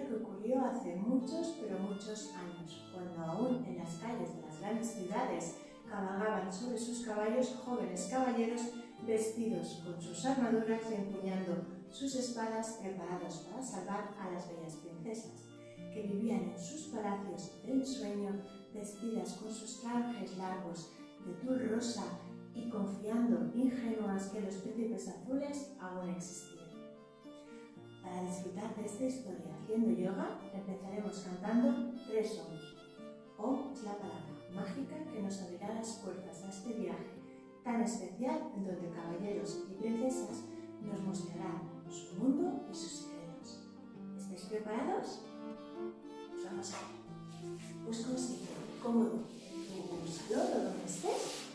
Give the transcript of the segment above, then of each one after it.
historia que ocurrió hace muchos, pero muchos años, cuando aún en las calles de las grandes ciudades cabalgaban sobre sus caballos jóvenes caballeros vestidos con sus armaduras y empuñando sus espadas preparados para salvar a las bellas princesas, que vivían en sus palacios de ensueño, vestidas con sus trajes largos de tul rosa y confiando ingenuas que los príncipes azules aún existían. Para disfrutar de esta historia haciendo yoga, empezaremos cantando 3 songs. Om es la palabra mágica que nos abrirá las puertas a este viaje tan especial en donde caballeros y princesas nos mostrarán su mundo y sus secretos. ¿Estáis preparados? Pues vamos a ir. Busca un sitio cómodo en tu salón o donde estés.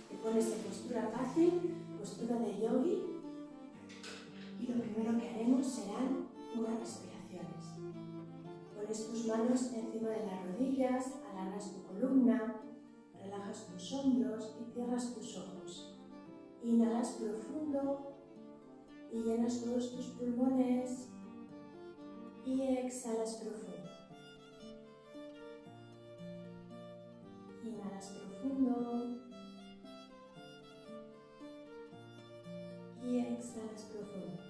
Te pones en postura fácil, postura de yogi, y lo primero que haremos serán unas respiraciones. Pones tus manos encima de las rodillas, alargas tu columna, relajas tus hombros y cierras tus ojos. Inhalas profundo y llenas todos tus pulmones y exhalas profundo. Inhalas profundo y exhalas profundo.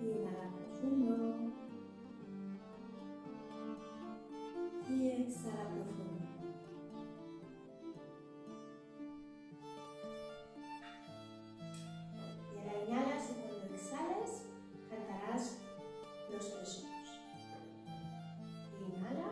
Inhala profundo y exhala profundo. Y ahora inhalas y cuando exhales cantarás los 3 sons. Inhala.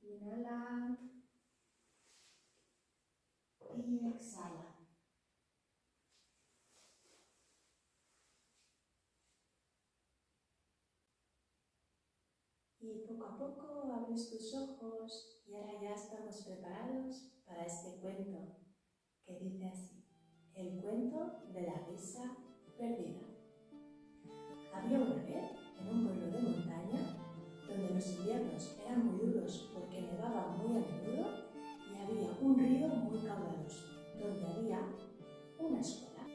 Inhala y exhala. Y poco a poco abres tus ojos y ahora ya estamos preparados para este cuento que dice así: el cuento de la risa perdida. Había una vez en un pueblo de montaña donde los inviernos eran muy duros porque nevaba muy a menudo y había un río muy caudaloso, donde había una escuela.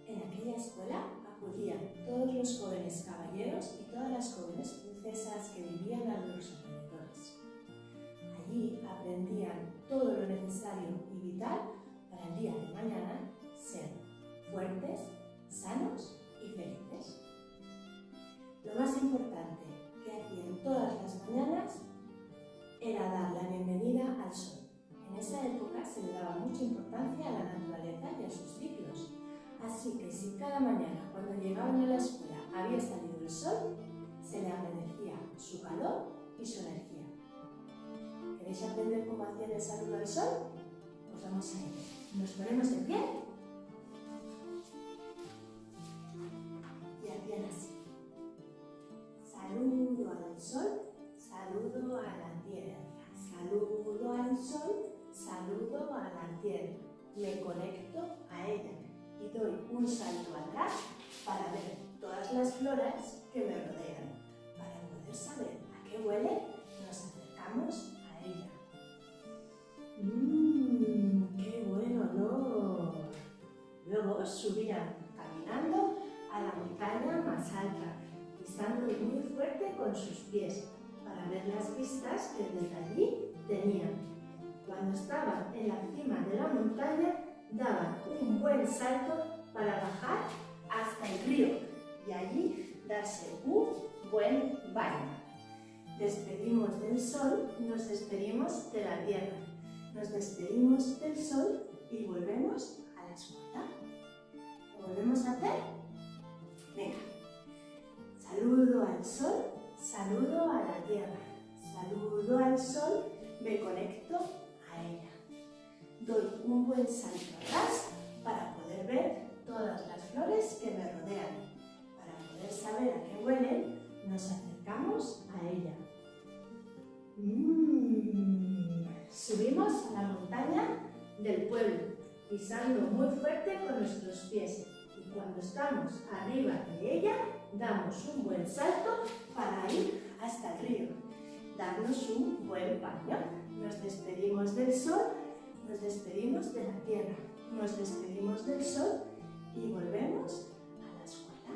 En aquella escuela acudían todos los jóvenes caballeros y todas las jóvenes princesas que vivían a los alrededores. Allí aprendían todo lo necesario y vital para el día de mañana ser fuertes, sanos y felices. Lo más importante que hacían todas las mañanas era dar la bienvenida al sol. En esa época se le daba mucha importancia a la naturaleza y a sus ciclos. Así que si cada mañana cuando llegaban a la escuela había salido el sol, se le agradecía su calor y su energía. ¿Queréis aprender cómo hacían el saludo al sol? Pues vamos a ir. Nos ponemos de pie y hacían así. Saludo al sol, saludo a la tierra. Saludo al sol, saludo a la tierra. Me conecto a ella y doy un salto atrás para ver todas las flores que me rodean. Para poder saber a qué huele, nos acercamos ¡Qué buen olor! Luego subían caminando a la montaña más alta, pisando muy fuerte con sus pies para ver las vistas que desde allí tenían. Cuando estaban en la cima de la montaña, daban un buen salto para bajar hasta el río y allí darse un buen baño. Despedimos del sol, nos despedimos de la tierra, nos despedimos del sol y volvemos a la escuela. ¿Lo volvemos a hacer? Venga. Saludo al sol, saludo a la tierra, saludo al sol, me conecto a ella. Doy un buen salto atrás para poder ver todas las flores que me rodean. Para poder saber a qué huelen, nos acercamos a ella. Subimos a la montaña del pueblo, pisando muy fuerte con nuestros pies. Y cuando estamos arriba de ella, damos un buen salto para ir hasta el río. Darnos un buen baño. Nos despedimos del sol, nos despedimos de la tierra, nos despedimos del sol y volvemos a la escuela.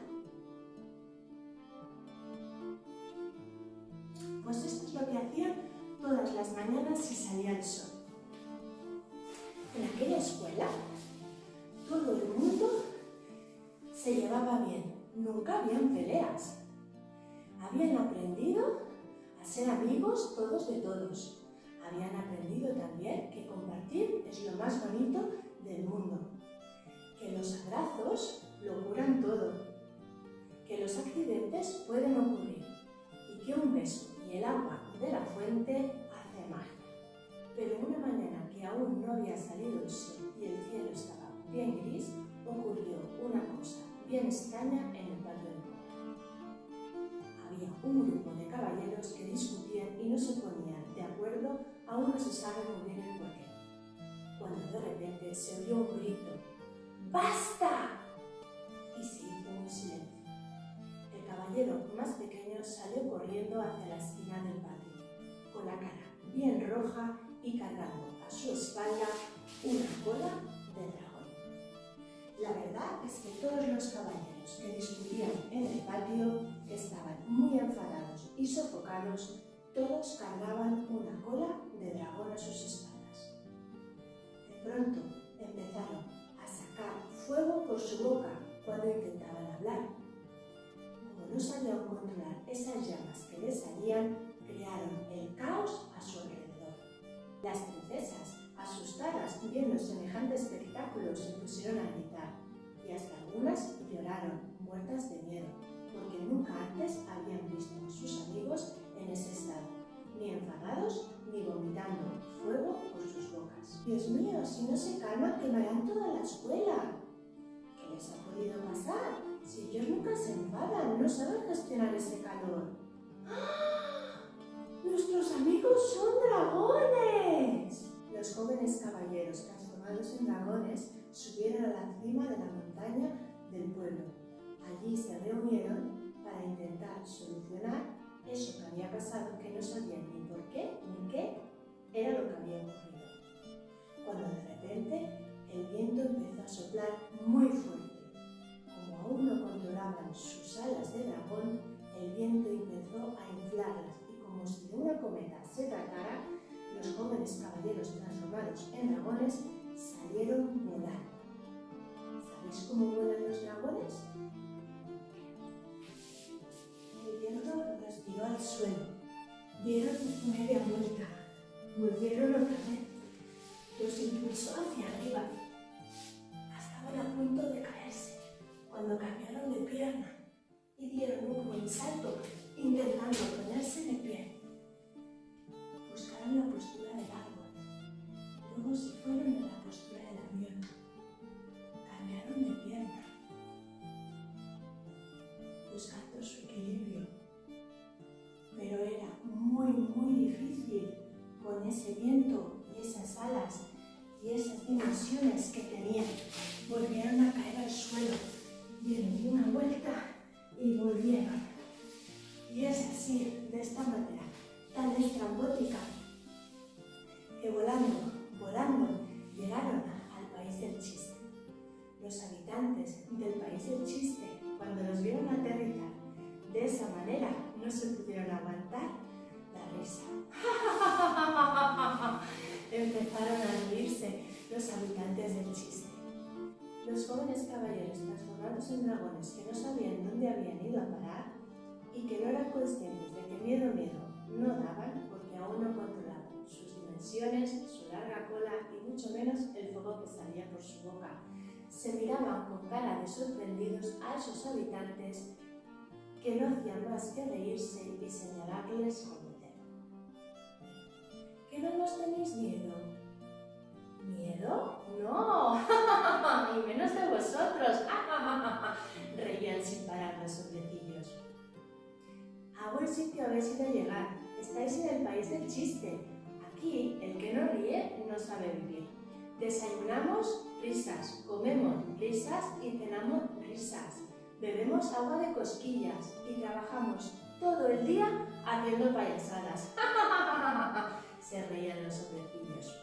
Pues esto es lo que hacían todas las mañanas si salía el sol. En aquella escuela, todo el mundo se llevaba bien, nunca habían peleas. Habían aprendido a ser amigos todos de todos. Habían aprendido también que compartir es lo más bonito del mundo, que los abrazos lo curan todo, que los accidentes pueden ocurrir y que un beso y el agua de la fuente hace magia. Pero una mañana que aún no había salido el sol y el cielo estaba bien gris, ocurrió una cosa bien extraña en el patio del pueblo. Había un grupo de caballeros que discutían y no se ponían de acuerdo, aún no se sabe muy bien el porqué. Cuando de repente se oyó un grito: ¡Basta! Y se hizo un silencio. El caballero más pequeño salió corriendo hacia la esquina del patio, con la cara bien roja y cargando a su espalda una cola de dragón. La verdad es que todos los caballeros que discutían en el patio estaban muy enfadados y sofocados, todos cargaban una cola de dragón a sus espaldas. De pronto empezaron a sacar fuego por su boca cuando intentaban hablar. Como no sabían controlar esas llamas que les salían, crearon el caos a su alrededor. Las princesas, asustadas viendo semejante espectáculo, se pusieron a gritar y hasta algunas lloraron, muertas de miedo, porque nunca antes habían visto a sus amigos en ese estado, ni enfadados ni vomitando fuego por sus bocas. Dios mío, si no se calman quemarán toda la escuela. ¿Qué les ha podido pasar? Si ellos nunca se enfadan, no saben gestionar ese calor. ¡Ah! ¡Nuestros amigos son dragones! Los jóvenes caballeros transformados en dragones subieron a la cima de la montaña del pueblo. Allí se reunieron para intentar solucionar eso que había pasado, que no sabían ni por qué ni qué era lo que había ocurrido. Cuando de repente el viento empezó a soplar muy fuerte. Como aún no controlaban sus alas de dragón, el viento empezó a inflarlas y como si de una cometa se tratara, los jóvenes caballeros transformados en dragones salieron volando. ¿Sabéis cómo vuelan los dragones? El viento los tiró al suelo, dieron media vuelta, volvieron otra vez, los impulsó hacia arriba. Estaban a punto de caerse cuando cambiaron de pierna y dieron un buen salto intentando ponerse de pie. Buscaron la postura del árbol, luego se fueron a la postura del avión. Cambiaron de pierna, buscando su equilibrio, pero era muy difícil con ese viento y esas alas y esas dimensiones que tenían. Volvieron a caer al suelo, dieron una vuelta y volvieron. Y es así, de esta manera tan estrambótica, que volando volando, llegaron al país del chiste. Los habitantes del país del chiste, cuando los vieron aterrizar de esa manera, no se pudieron aguantar la risa. Empezaron a reírse los habitantes del chiste. Los jóvenes caballeros transformados en dragones que no sabían dónde habían ido a parar y que no eran conscientes de que miedo no daban porque aún no controlaban sus dimensiones, su larga cola y mucho menos el fuego que salía por su boca. Se miraban con cara de sorprendidos a esos habitantes que no hacían más que reírse y señalarles con el dedo. ¿Que no nos tenéis miedo? ¿Miedo? ¡No! ¡Y menos de vosotros! Reían sin parar los hombrecillos. A buen sitio habéis ido a llegar. Estáis en el país del chiste. Aquí, el que no ríe no sabe vivir. Desayunamos risas, comemos risas y cenamos risas. Bebemos agua de cosquillas y trabajamos todo el día haciendo payasadas. Se reían los hombrecillos.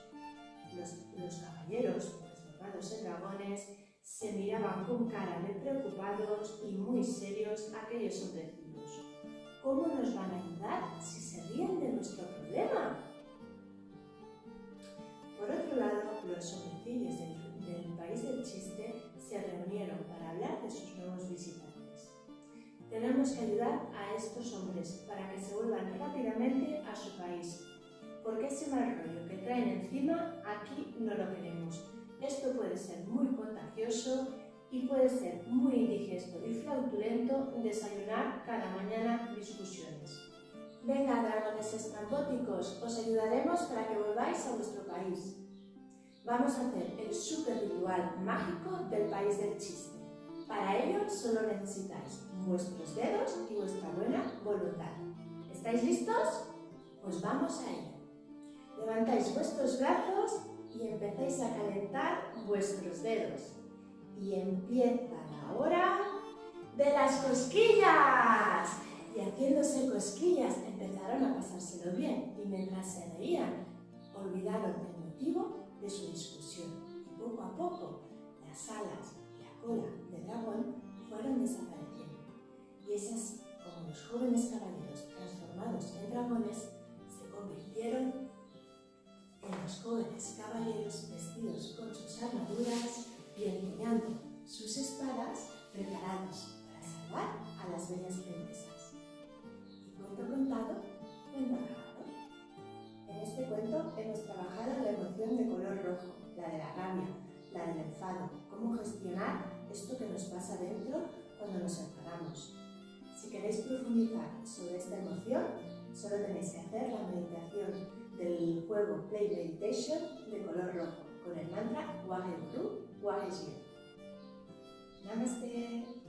Los caballeros, transformados en dragones, se miraban con cara de preocupados y muy serios aquellos hombrecillos. ¿Cómo nos van a ayudar si se ríen de nuestro problema? Por otro lado, los hombrecillos del país del chiste se reunieron para hablar de sus nuevos visitantes. Tenemos que ayudar a estos hombres para que se vuelvan rápidamente a su país, porque ese mal rollo que traen encima aquí no lo queremos. Esto puede ser muy contagioso y puede ser muy indigesto y fraudulento desayunar cada mañana discusiones. Venga, dragones estrambóticos, os ayudaremos para que volváis a vuestro país. Vamos a hacer el super ritual mágico del país del chiste. Para ello solo necesitáis vuestros dedos y vuestra buena voluntad. ¿Estáis listos? Pues vamos a ello. Levantáis vuestros brazos y empezáis a calentar vuestros dedos. Y empieza la hora de las cosquillas. Y haciéndose cosquillas empezaron a pasárselo bien y mientras se reían olvidaron el motivo de su discusión. Y poco a poco las alas y la cola de dragón fueron desapareciendo. Y es así como los jóvenes caballeros transformados en dragones se convirtieron en los jóvenes caballeros vestidos con sus armaduras y empuñando sus espadas preparados para salvar a las bellas princesas. Y cuento contado, cuento acabado. En este cuento hemos trabajado la emoción de color rojo, la de la rabia, la del enfado, cómo gestionar esto que nos pasa dentro cuando nos enfadamos. Si queréis profundizar sobre esta emoción, solo tenéis que hacer la meditación del juego Play Meditation de color rojo con el mantra Waheguru Waheguru. Namaste.